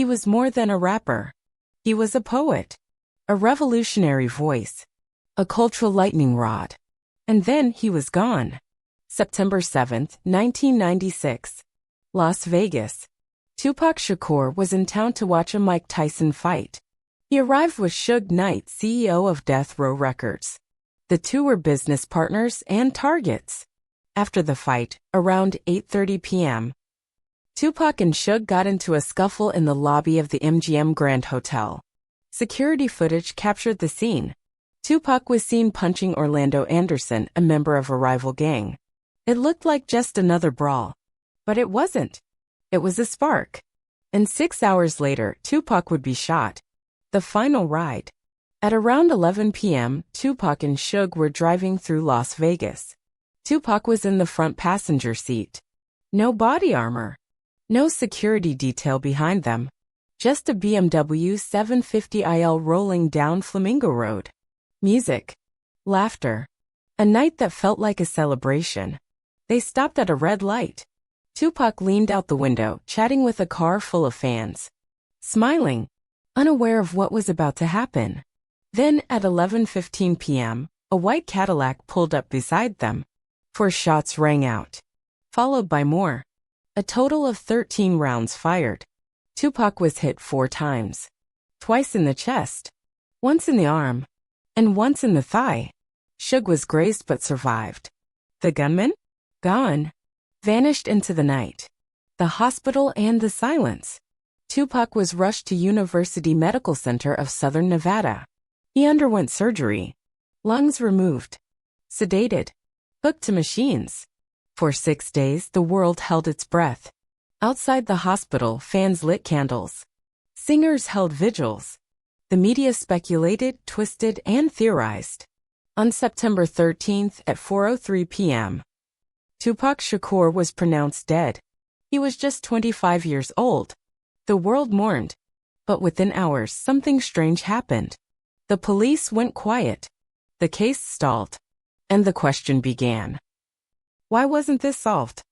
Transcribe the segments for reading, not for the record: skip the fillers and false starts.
He was more than a rapper. He was a poet, a revolutionary voice, a cultural lightning rod. And then he was gone. September 7, 1996. Las Vegas. Tupac Shakur was in town to watch a Mike Tyson fight. He arrived with Suge Knight, CEO of Death Row Records. The two were business partners and targets. After the fight, around 8:30 p.m., Tupac and Suge got into a scuffle in the lobby of the MGM Grand Hotel. Security footage captured the scene. Tupac was seen punching Orlando Anderson, a member of a rival gang. It looked like just another brawl. But it wasn't. It was a spark. And 6 hours later, Tupac would be shot. The final ride. At around 11 p.m., Tupac and Suge were driving through Las Vegas. Tupac was in the front passenger seat. No body armor. No security detail behind them. Just a BMW 750iL rolling down Flamingo Road. Music. Laughter. A night that felt like a celebration. They stopped at a red light. Tupac leaned out the window, chatting with a car full of fans. Smiling, unaware of what was about to happen. Then, at 11:15 p.m., a white Cadillac pulled up beside them. 4 shots rang out, followed by more. A total of 13 rounds fired. Tupac was hit 4 times. Twice in the chest, once in the arm, and once in the thigh. Suge was grazed but survived. The gunman? Gone. Vanished into the night. The hospital and the silence. Tupac was rushed to University Medical Center of Southern Nevada. He underwent surgery. Lungs removed. Sedated. Hooked to machines. For 6 days, the world held its breath. Outside the hospital, fans lit candles. Singers held vigils. The media speculated, twisted, and theorized. On September 13th at 4:03 p.m., Tupac Shakur was pronounced dead. He was just 25 years old. The world mourned. But within hours, something strange happened. The police went quiet. The case stalled. And the question began. Why wasn't this solved?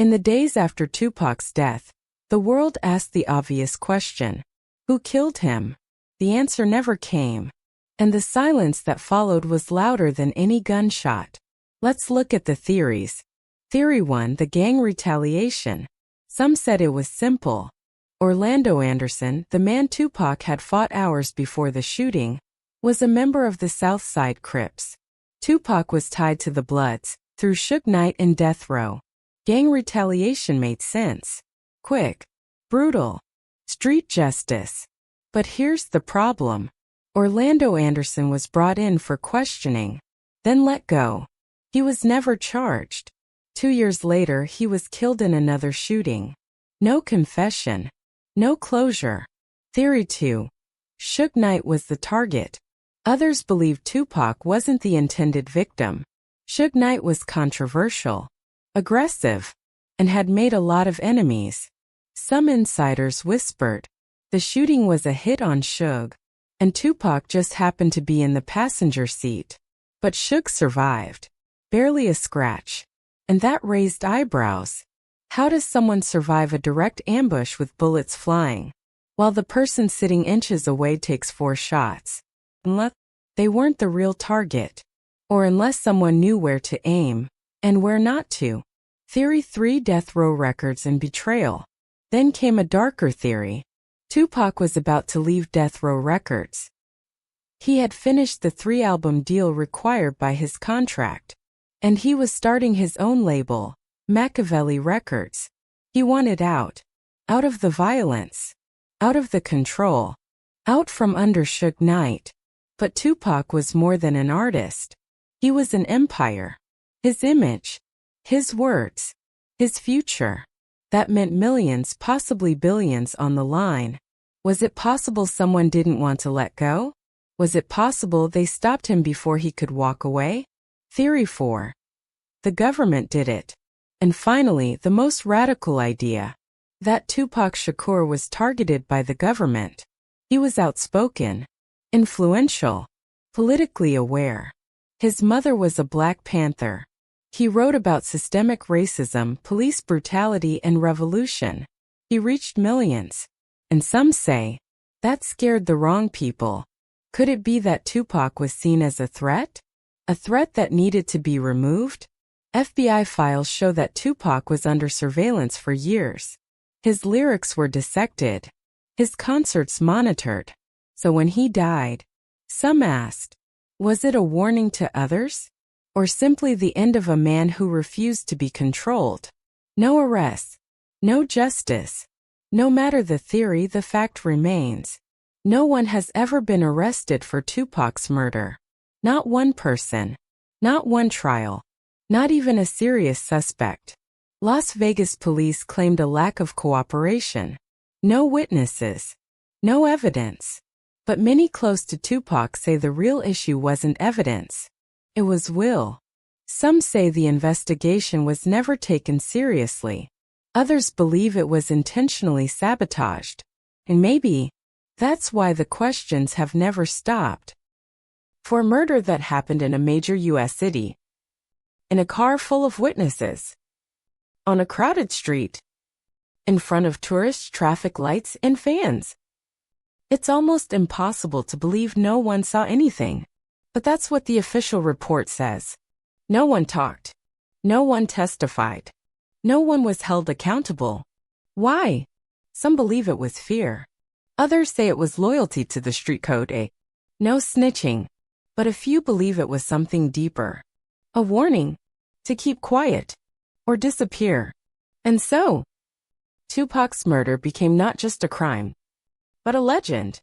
In the days after Tupac's death, the world asked the obvious question. Who killed him? The answer never came. And the silence that followed was louder than any gunshot. Let's look at the theories. Theory 1, the gang retaliation. Some said it was simple. Orlando Anderson, the man Tupac had fought hours before the shooting, was a member of the Southside Crips. Tupac was tied to the Bloods through Suge Knight and Death Row. Gang retaliation made sense. Quick, brutal, street justice. But here's the problem. Orlando Anderson was brought in for questioning, then let go. He was never charged. 2 years later, he was killed in another shooting. No confession. No closure. Theory 2. Suge Knight was the target. Others believed Tupac wasn't the intended victim. Suge Knight was controversial, aggressive, and had made a lot of enemies. Some insiders whispered the shooting was a hit on Suge, and Tupac just happened to be in the passenger seat. But Suge survived. Barely a scratch. And that raised eyebrows. How does someone survive a direct ambush with bullets flying, while the person sitting inches away takes 4 shots? Unless they weren't the real target, or unless someone knew where to aim, and where not to. Theory 3, Death Row Records and betrayal. Then came a darker theory. Tupac was about to leave Death Row Records. He had finished the 3-album deal required by his contract, and he was starting his own label, Machiavelli Records. He wanted out of the violence, out of the control, out from under Suge Knight. But Tupac was more than an artist. He was an empire. His image, his words, his future. That meant millions, possibly billions on the line. Was it possible someone didn't want to let go? Was it possible they stopped him before he could walk away? Theory 4. The government did it. And finally, the most radical idea. That Tupac Shakur was targeted by the government. He was outspoken, influential, politically aware. His mother was a Black Panther. He wrote about systemic racism, police brutality, and revolution. He reached millions. And some say, that scared the wrong people. Could it be that Tupac was seen as a threat? A threat that needed to be removed? FBI files show that Tupac was under surveillance for years. His lyrics were dissected. His concerts monitored. So when he died, some asked, was it a warning to others? Or simply the end of a man who refused to be controlled? No arrests. No justice. No matter the theory, the fact remains. No one has ever been arrested for Tupac's murder. Not one person. Not one trial. Not even a serious suspect. Las Vegas police claimed a lack of cooperation. No witnesses. No evidence. But many close to Tupac say the real issue wasn't evidence. It was will. Some say the investigation was never taken seriously. Others believe it was intentionally sabotaged. And maybe that's why the questions have never stopped. For a murder that happened in a major U.S. city, in a car full of witnesses, on a crowded street, in front of tourists, traffic lights, and fans, it's almost impossible to believe no one saw anything. But that's what the official report says. No one talked. No one testified. No one was held accountable. Why? Some believe it was fear. Others say it was loyalty to the street code. No snitching. But a few believe it was something deeper. A warning. To keep quiet. Or disappear. And so, Tupac's murder became not just a crime, but a legend.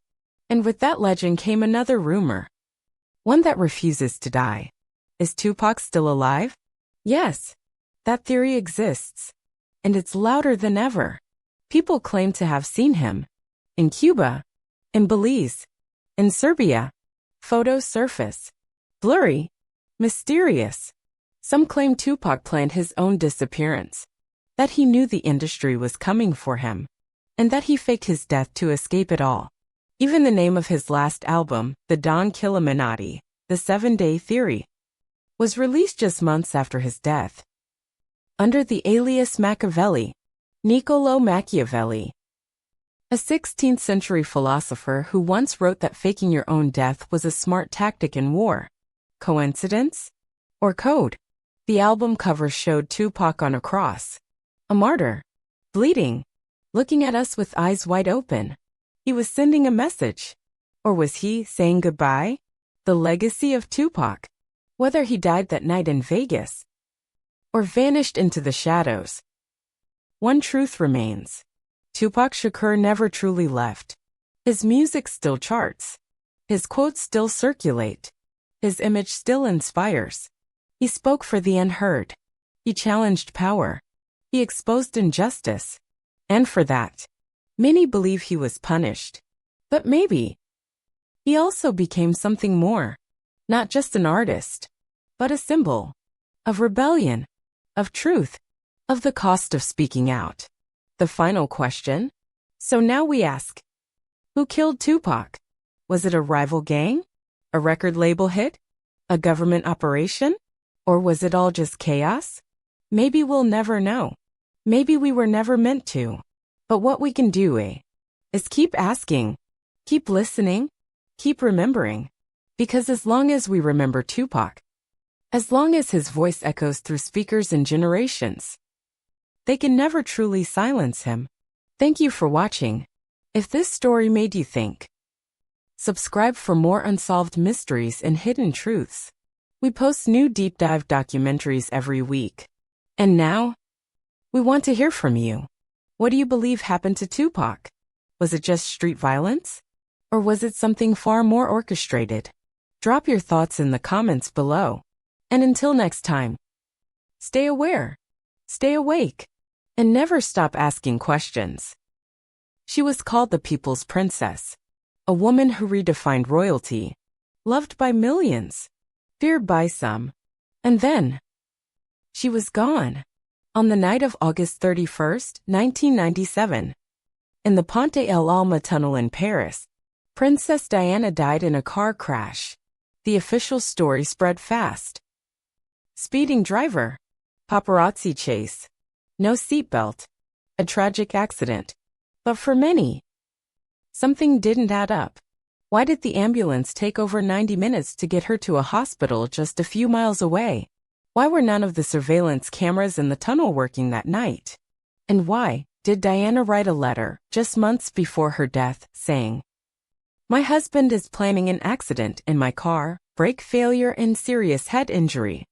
And with that legend came another rumor. One that refuses to die. Is Tupac still alive? Yes. That theory exists. And it's louder than ever. People claim to have seen him. In Cuba. In Belize. In Serbia. Photos surface. Blurry. Mysterious. Some claim Tupac planned his own disappearance. That he knew the industry was coming for him. And that he faked his death to escape it all. Even the name of his last album, The Don Killuminati, The 7-Day Theory, was released just months after his death. Under the alias Machiavelli, Niccolo Machiavelli, a 16th century philosopher who once wrote that faking your own death was a smart tactic in war. Coincidence? Or code? The album cover showed Tupac on a cross. A martyr. Bleeding. Looking at us with eyes wide open. He was sending a message. Or was he saying goodbye? The legacy of Tupac. Whether he died that night in Vegas or vanished into the shadows. One truth remains. Tupac Shakur never truly left. His music still charts. His quotes still circulate. His image still inspires. He spoke for the unheard. He challenged power. He exposed injustice. And for that, many believe he was punished. But maybe he also became something more. Not just an artist, but a symbol of rebellion, of truth, of the cost of speaking out. The final question. So now we ask, who killed Tupac? Was it a rival gang? A record label hit? A government operation? Or was it all just chaos? Maybe we'll never know. Maybe we were never meant to. But what we can do, is keep asking, keep listening, keep remembering. Because as long as we remember Tupac, as long as his voice echoes through speakers and generations, they can never truly silence him. Thank you for watching. If this story made you think, subscribe for more unsolved mysteries and hidden truths. We post new deep dive documentaries every week. And now, we want to hear from you. What do you believe happened to Tupac? Was it just street violence? Or was it something far more orchestrated? Drop your thoughts in the comments below. And until next time, stay aware, stay awake, and never stop asking questions. She was called the People's Princess, a woman who redefined royalty, loved by millions, feared by some. And then, she was gone. On the night of August 31st, 1997, in the Pont el Alma tunnel in Paris, Princess Diana died in a car crash. The official story spread fast. Speeding driver. Paparazzi chase. No seatbelt. A tragic accident. But for many, Something didn't add up. Why did the ambulance take over 90 minutes to get her to a hospital just a few miles away? Why were none of the surveillance cameras in the tunnel working that night? And why did Diana write a letter just months before her death saying, "My husband is planning an accident in my car, brake failure and serious head injury"?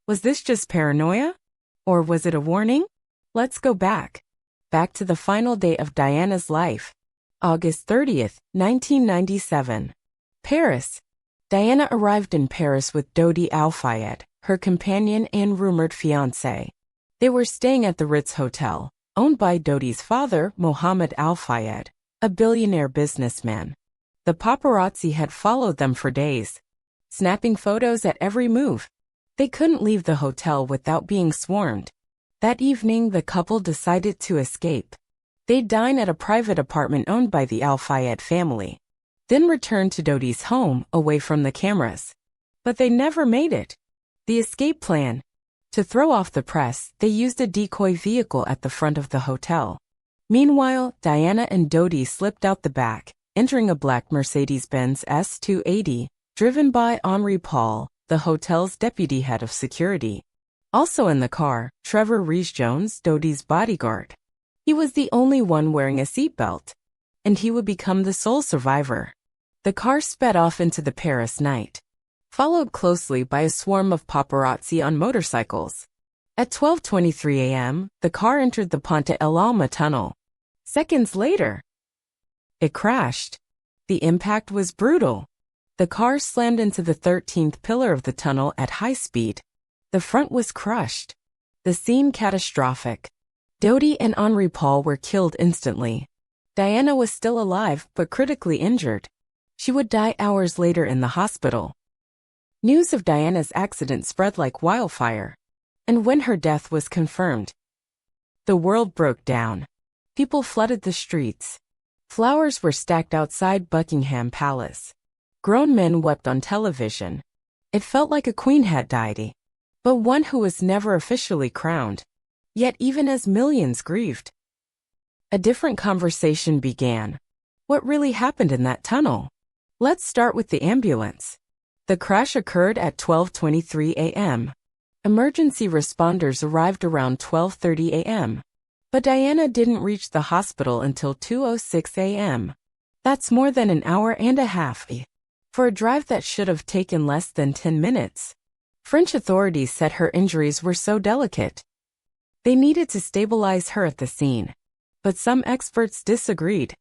Was this just paranoia? Or was it a warning? Let's go back to the final day of Diana's life. August 30th, 1997. Paris. Diana arrived in Paris with Dodi Al-Fayed, her companion and rumored fiancé. They were staying at the Ritz Hotel, owned by Dodi's father, Mohammed Al-Fayed, a billionaire businessman. The paparazzi had followed them for days, snapping photos at every move. They couldn't leave the hotel without being swarmed. That evening, the couple decided to escape. They'd dine at a private apartment owned by the Al-Fayed family, then return to Dodi's home away from the cameras. But they never made it. The escape plan. To throw off the press, they used a decoy vehicle at the front of the hotel. Meanwhile, Diana and Dodi slipped out the back, entering a black Mercedes-Benz S280, driven by Henri Paul, the hotel's deputy head of security. Also in the car, Trevor Rees-Jones, Dodi's bodyguard. He was the only one wearing a seatbelt, and he would become the sole survivor. The car sped off into the Paris night, followed closely by a swarm of paparazzi on motorcycles. At 12:23 a.m., the car entered the Ponte El Alma tunnel. Seconds later, it crashed. The impact was brutal. The car slammed into the 13th pillar of the tunnel at high speed. The front was crushed. The scene catastrophic. Dodi and Henri Paul were killed instantly. Diana was still alive but critically injured. She would die hours later in the hospital. News of Diana's accident spread like wildfire. And when her death was confirmed, the world broke down. People flooded the streets. Flowers were stacked outside Buckingham Palace. Grown men wept on television. It felt like a queen had died, but one who was never officially crowned. Yet even as millions grieved, a different conversation began. What really happened in that tunnel? Let's start with the ambulance. The crash occurred at 12:23 a.m. Emergency responders arrived around 12:30 a.m. But Diana didn't reach the hospital until 2:06 a.m. That's more than an hour and a half for a drive that should have taken less than 10 minutes. French authorities said her injuries were so delicate, they needed to stabilize her at the scene. But some experts disagreed.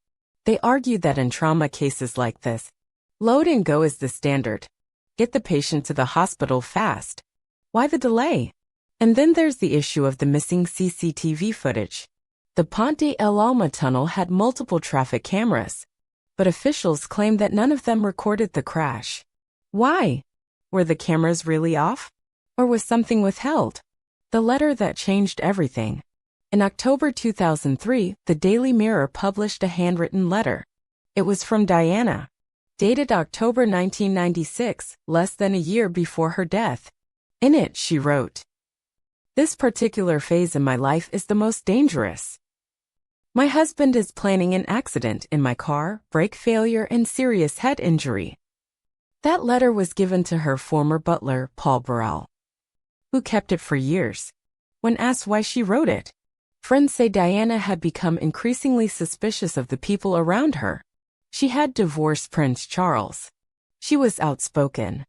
They argued that in trauma cases like this, load and go is the standard. Get the patient to the hospital fast. Why the delay? And then there's the issue of the missing CCTV footage. The Ponte El Alma tunnel had multiple traffic cameras, but officials claimed that none of them recorded the crash. Why? Were the cameras really off? Or was something withheld? The letter that changed everything. In October 2003, the Daily Mirror published a handwritten letter. It was from Diana, dated October 1996, less than a year before her death. In it, she wrote, "This particular phase in my life is the most dangerous. My husband is planning an accident in my car, brake failure and serious head injury." That letter was given to her former butler, Paul Burrell, who kept it for years. When asked why she wrote it, friends say Diana had become increasingly suspicious of the people around her. She had divorced Prince Charles. She was outspoken,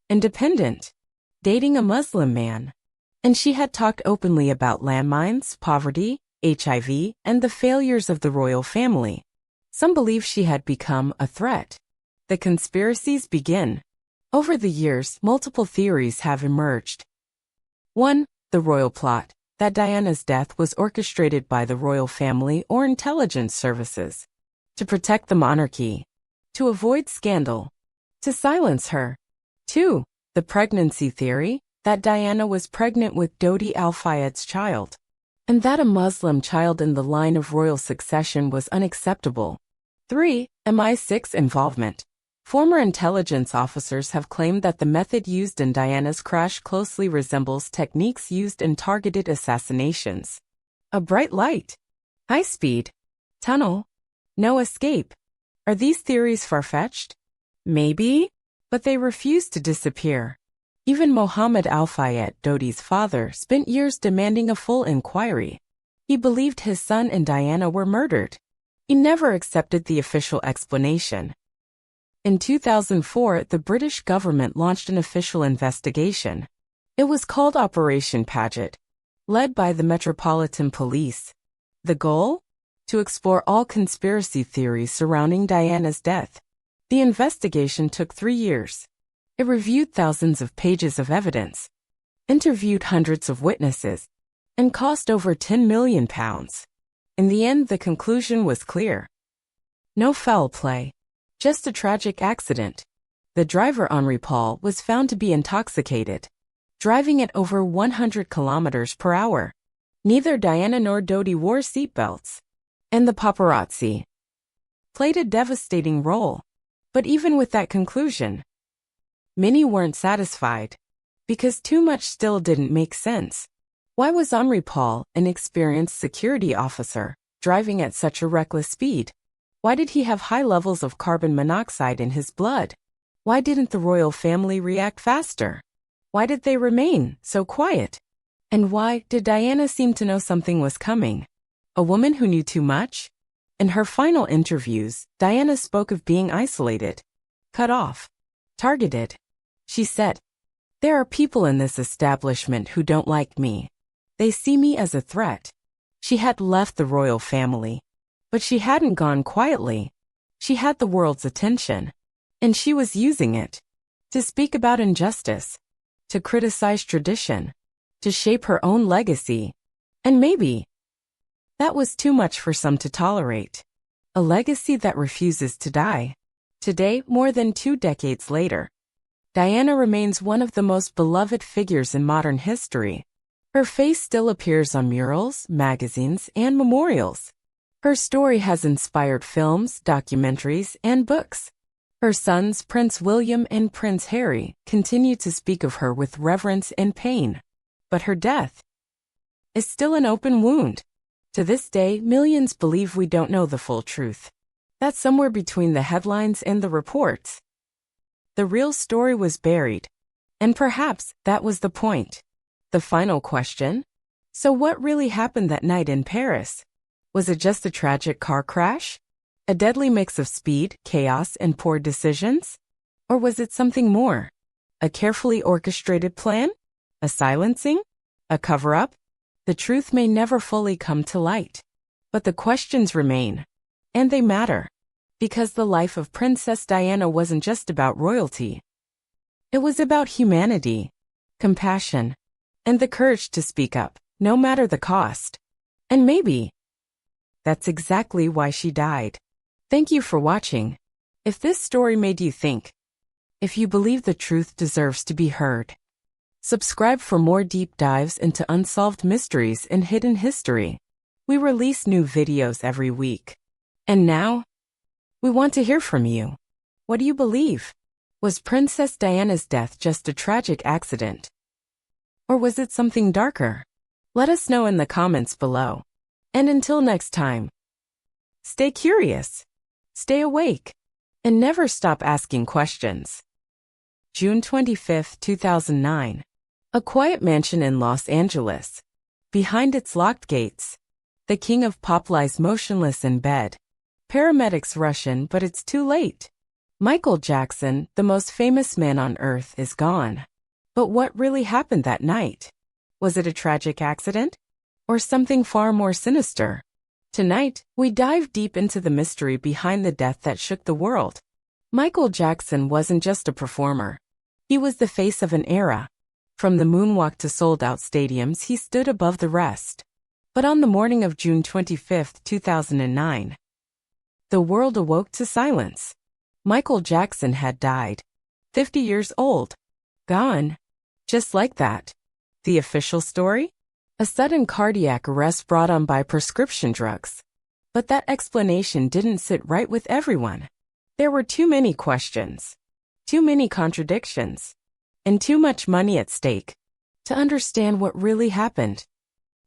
independent, dating a Muslim man, and she had talked openly about landmines, poverty, HIV, and the failures of the royal family. Some believe she had become a threat. The conspiracies begin. Over the years, multiple theories have emerged. 1. The royal plot, that Diana's death was orchestrated by the royal family or intelligence services to protect the monarchy, to avoid scandal, to silence her. 2. The pregnancy theory, that Diana was pregnant with Dodi Al-Fayed's child, and that a Muslim child in the line of royal succession was unacceptable. 3. MI6 involvement. Former intelligence officers have claimed that the method used in Diana's crash closely resembles techniques used in targeted assassinations. A bright light, high speed, tunnel, no escape. Are these theories far-fetched? Maybe, but they refuse to disappear. Even Mohammed Al-Fayed, Dodi's father, spent years demanding a full inquiry. He believed his son and Diana were murdered. He never accepted the official explanation. In 2004, the British government launched an official investigation. It was called Operation Paget, led by the Metropolitan Police. The goal? To explore all conspiracy theories surrounding Diana's death. The investigation took 3 years. It reviewed thousands of pages of evidence, interviewed hundreds of witnesses, and cost over £10 million. In the end, the conclusion was clear. No foul play, just a tragic accident. The driver, Henri Paul, was found to be intoxicated, driving at over 100 kilometers per hour. Neither Diana nor Dodi wore seatbelts, and the paparazzi played a devastating role. But even with that conclusion, many weren't satisfied, because too much still didn't make sense. Why was Henri Paul, an experienced security officer, driving at such a reckless speed? Why did he have high levels of carbon monoxide in his blood? Why didn't the royal family react faster? Why did they remain so quiet? And why did Diana seem to know something was coming? A woman who knew too much? In her final interviews, Diana spoke of being isolated, cut off, targeted. She said, "There are people in this establishment who don't like me. They see me as a threat." She had left the royal family, but she hadn't gone quietly. She had the world's attention, and she was using it to speak about injustice, to criticize tradition, to shape her own legacy. And maybe that was too much for some to tolerate. A legacy that refuses to die. Today, more than 2 decades later, Diana remains one of the most beloved figures in modern history. Her face still appears on murals, magazines, and memorials. Her story has inspired films, documentaries, and books. Her sons, Prince William and Prince Harry, continue to speak of her with reverence and pain. But her death is still an open wound. To this day, millions believe we don't know the full truth. That's somewhere between the headlines and the reports. The real story was buried. And perhaps that was the point. The final question? So what really happened that night in Paris? Was it just a tragic car crash? A deadly mix of speed, chaos, and poor decisions? Or was it something more? A carefully orchestrated plan? A silencing? A cover-up? The truth may never fully come to light. But the questions remain. And they matter. Because the life of Princess Diana wasn't just about royalty. It was about humanity, compassion, and the courage to speak up, no matter the cost. And maybe that's exactly why she died. Thank you for watching. If this story made you think, if you believe the truth deserves to be heard, subscribe for more deep dives into unsolved mysteries and hidden history. We release new videos every week. And now, we want to hear from you. What do you believe? Was Princess Diana's death just a tragic accident? Or was it something darker? Let us know in the comments below. And until next time, stay curious, stay awake, and never stop asking questions. June 25, 2009. A quiet mansion in Los Angeles. Behind its locked gates, the king of pop lies motionless in bed. Paramedics rush in, but it's too late. Michael Jackson, the most famous man on earth, is gone. But what really happened that night? Was it a tragic accident? Or something far more sinister? Tonight, we dive deep into the mystery behind the death that shook the world. Michael Jackson wasn't just a performer. He was the face of an era. From the moonwalk to sold-out stadiums, he stood above the rest. But on the morning of June 25, 2009, the world awoke to silence. Michael Jackson had died. 50 years old. Gone. Just like that. The official story? A sudden cardiac arrest brought on by prescription drugs. But that explanation didn't sit right with everyone. There were too many questions, too many contradictions, and too much money at stake to understand what really happened.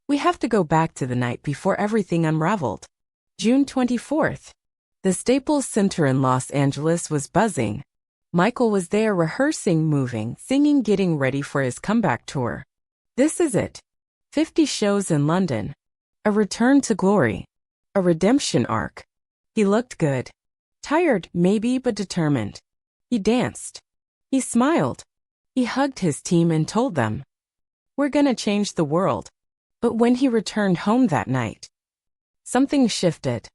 We have to go back to the night before everything unraveled. June 24th. The Staples Center in Los Angeles was buzzing. Michael was there rehearsing, moving, singing, getting ready for his comeback tour. This is it. 50 shows in London. A return to glory. A redemption arc. He looked good. Tired, maybe, but determined. He danced. He smiled. He hugged his team and told them, "We're gonna change the world." But when he returned home that night, something shifted.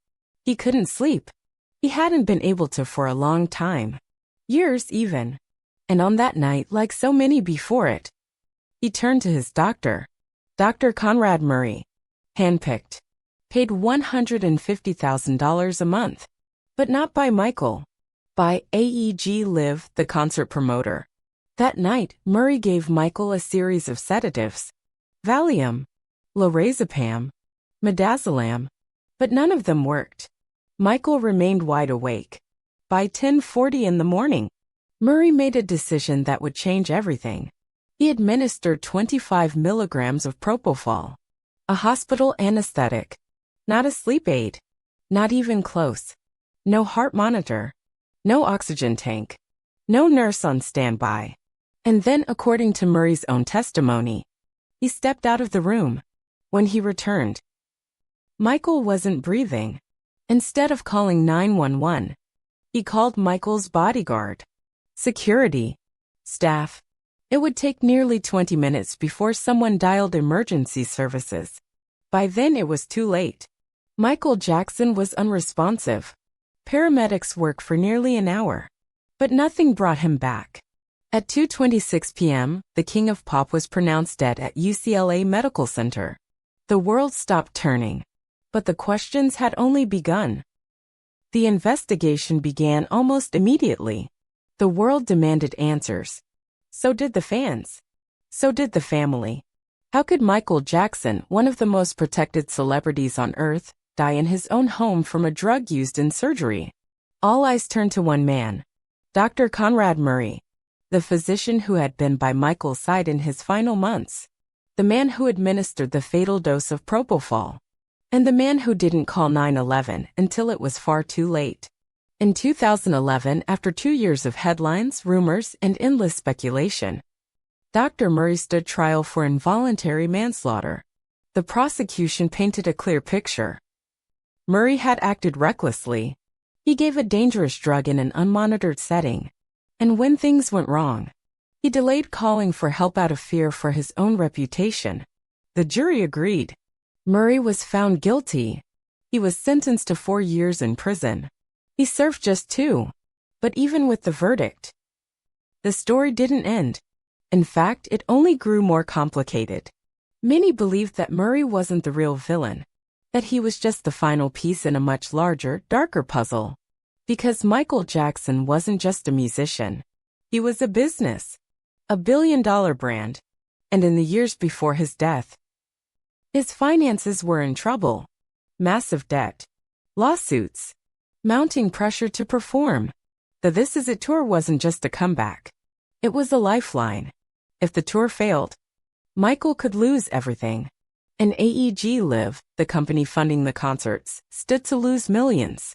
He couldn't sleep. He hadn't been able to for a long time. Years even. And on that night, like so many before it, he turned to his doctor, Dr. Conrad Murray, handpicked, paid $150,000 a month. But not by Michael. By AEG Live, the concert promoter. That night, Murray gave Michael a series of sedatives. Valium, lorazepam, midazolam. But none of them worked. Michael remained wide awake. By 10:40 in the morning, Murray made a decision that would change everything. He administered 25 milligrams of propofol, a hospital anesthetic, not a sleep aid, not even close. No heart monitor, no oxygen tank, no nurse on standby. And then, according to Murray's own testimony, he stepped out of the room. When he returned, Michael wasn't breathing. Instead of calling 911, he called Michael's bodyguard, security, staff. It would take nearly 20 minutes before someone dialed emergency services. By then it was too late. Michael Jackson was unresponsive. Paramedics worked for nearly an hour, but nothing brought him back. At 2:26 p.m., the king of pop was pronounced dead at UCLA Medical Center. The world stopped turning. But the questions had only begun. The investigation began almost immediately. The world demanded answers. So did the fans. So did the family. How could Michael Jackson, one of the most protected celebrities on earth, die in his own home from a drug used in surgery? All eyes turned to one man, Dr. Conrad Murray, the physician who had been by Michael's side in his final months, the man who administered the fatal dose of propofol, and the man who didn't call 911 until it was far too late. In 2011, after 2 years of headlines, rumors, and endless speculation, Dr. Murray stood trial for involuntary manslaughter. The prosecution painted a clear picture. Murray had acted recklessly. He gave a dangerous drug in an unmonitored setting. And when things went wrong, he delayed calling for help out of fear for his own reputation. The jury agreed. Murray was found guilty. He was sentenced to 4 years in prison. He served just 2. But even with the verdict, the story didn't end. In fact, it only grew more complicated. Many believed that Murray wasn't the real villain, that he was just the final piece in a much larger, darker puzzle. Because Michael Jackson wasn't just a musician. He was a business, a billion-dollar brand. And in the years before his death, his finances were in trouble. Massive debt, lawsuits, mounting pressure to perform. The This Is It tour wasn't just a comeback. It was a lifeline. If the tour failed, Michael could lose everything. And AEG Live, the company funding the concerts, stood to lose millions.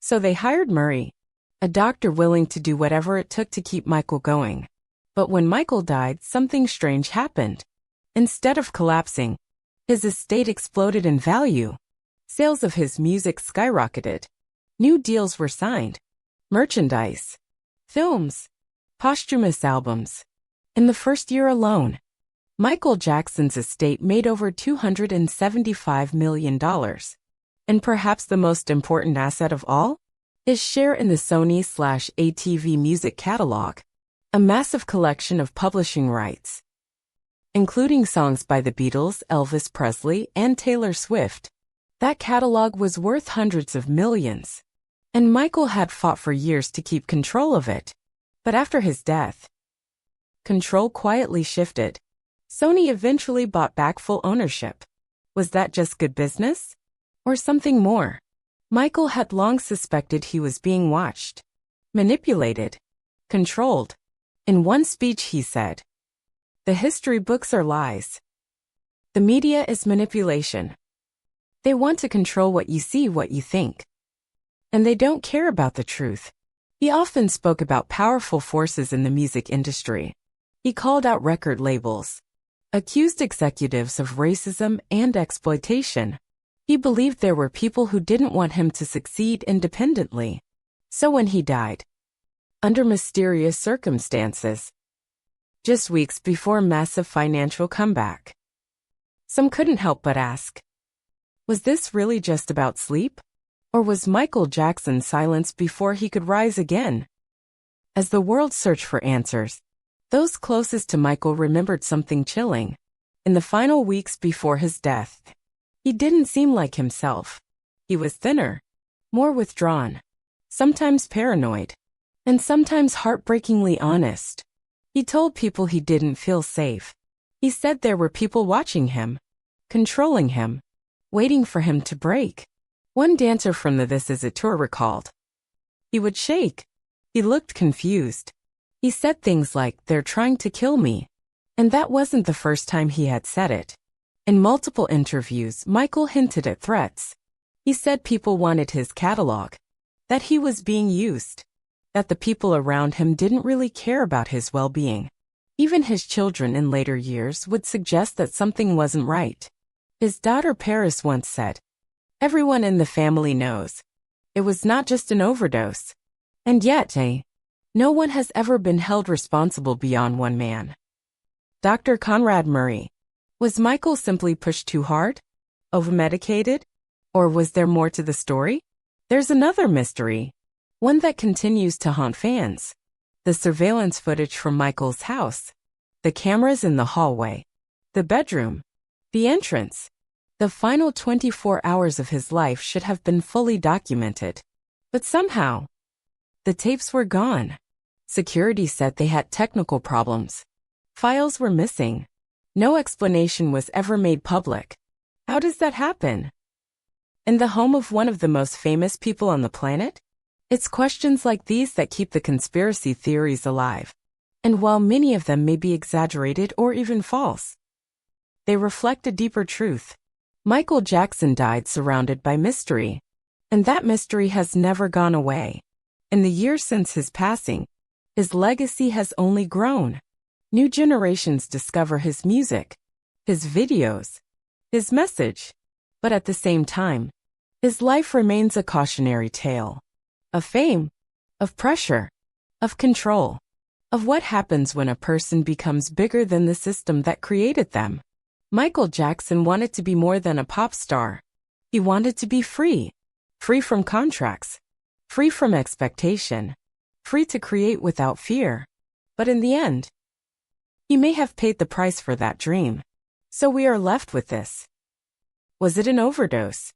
So they hired Murray, a doctor willing to do whatever it took to keep Michael going. But when Michael died, something strange happened. Instead of collapsing, his estate exploded in value. Sales of his music skyrocketed. New deals were signed. Merchandise, films, posthumous albums. In the first year alone, Michael Jackson's estate made over $275 million. And perhaps the most important asset of all? His share in the Sony/ATV music catalog, a massive collection of publishing rights, including songs by the Beatles, Elvis Presley, and Taylor Swift. That catalog was worth hundreds of millions. And Michael had fought for years to keep control of it. But after his death, control quietly shifted. Sony eventually bought back full ownership. Was that just good business? Or something more? Michael had long suspected he was being watched, manipulated, controlled. In one speech he said, "The history books are lies. The media is manipulation. They want to control what you see, what you think. And they don't care about the truth. He often spoke about powerful forces in the music industry. He called out record labels, accused executives of racism and exploitation. He believed there were people who didn't want him to succeed independently. So when he died, under mysterious circumstances, just weeks before massive financial comeback, some couldn't help but ask, was this really just about sleep? Or was Michael Jackson silenced before he could rise again? As the world searched for answers, those closest to Michael remembered something chilling. In the final weeks before his death, he didn't seem like himself. He was thinner, more withdrawn, sometimes paranoid, and sometimes heartbreakingly honest. He told people he didn't feel safe. He said there were people watching him, controlling him, waiting for him to break. One dancer from the This Is It tour recalled, he would shake. He looked confused. He said things like, "They're trying to kill me." And that wasn't the first time he had said it. In multiple interviews, Michael hinted at threats. He said people wanted his catalog, that he was being used, that the people around him didn't really care about his well-being. Even his children in later years would suggest that something wasn't right. His daughter Paris once said, "Everyone in the family knows. It was not just an overdose. And yet, no one has ever been held responsible beyond one man." Dr. Conrad Murray. Was Michael simply pushed too hard? Overmedicated? Or was there more to the story? There's another mystery, one that continues to haunt fans. The surveillance footage from Michael's house. The cameras in the hallway. The bedroom. The entrance. The final 24 hours of his life should have been fully documented. But somehow, the tapes were gone. Security said they had technical problems. Files were missing. No explanation was ever made public. How does that happen? In the home of one of the most famous people on the planet? It's questions like these that keep the conspiracy theories alive. And while many of them may be exaggerated or even false, they reflect a deeper truth. Michael Jackson died surrounded by mystery. And that mystery has never gone away. In the years since his passing, his legacy has only grown. New generations discover his music, his videos, his message. But at the same time, his life remains a cautionary tale. Of fame, of pressure, of control, of what happens when a person becomes bigger than the system that created them. Michael Jackson wanted to be more than a pop star. He wanted to be free. Free from contracts. Free from expectation. Free to create without fear. But in the end, he may have paid the price for that dream. So we are left with this. Was it an overdose?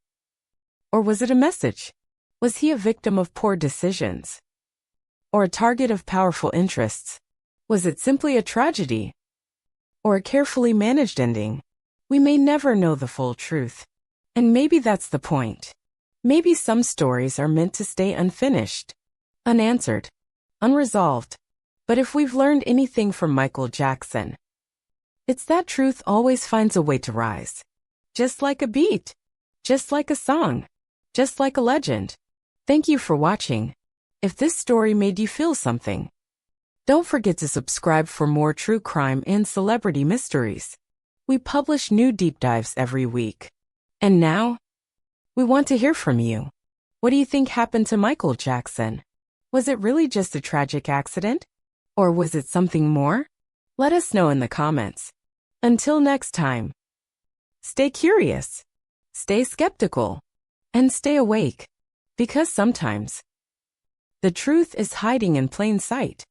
Or was it a message? Was he a victim of poor decisions? Or a target of powerful interests? Was it simply a tragedy? Or a carefully managed ending? We may never know the full truth. And maybe that's the point. Maybe some stories are meant to stay unfinished, unanswered, unresolved. But if we've learned anything from Michael Jackson, it's that truth always finds a way to rise. Just like a beat. Just like a song. Just like a legend. Thank you for watching. If this story made you feel something, don't forget to subscribe for more true crime and celebrity mysteries. We publish new deep dives every week. And now, we want to hear from you. What do you think happened to Michael Jackson? Was it really just a tragic accident? Or was it something more? Let us know in the comments. Until next time, stay curious, stay skeptical, and stay awake. Because sometimes, the truth is hiding in plain sight.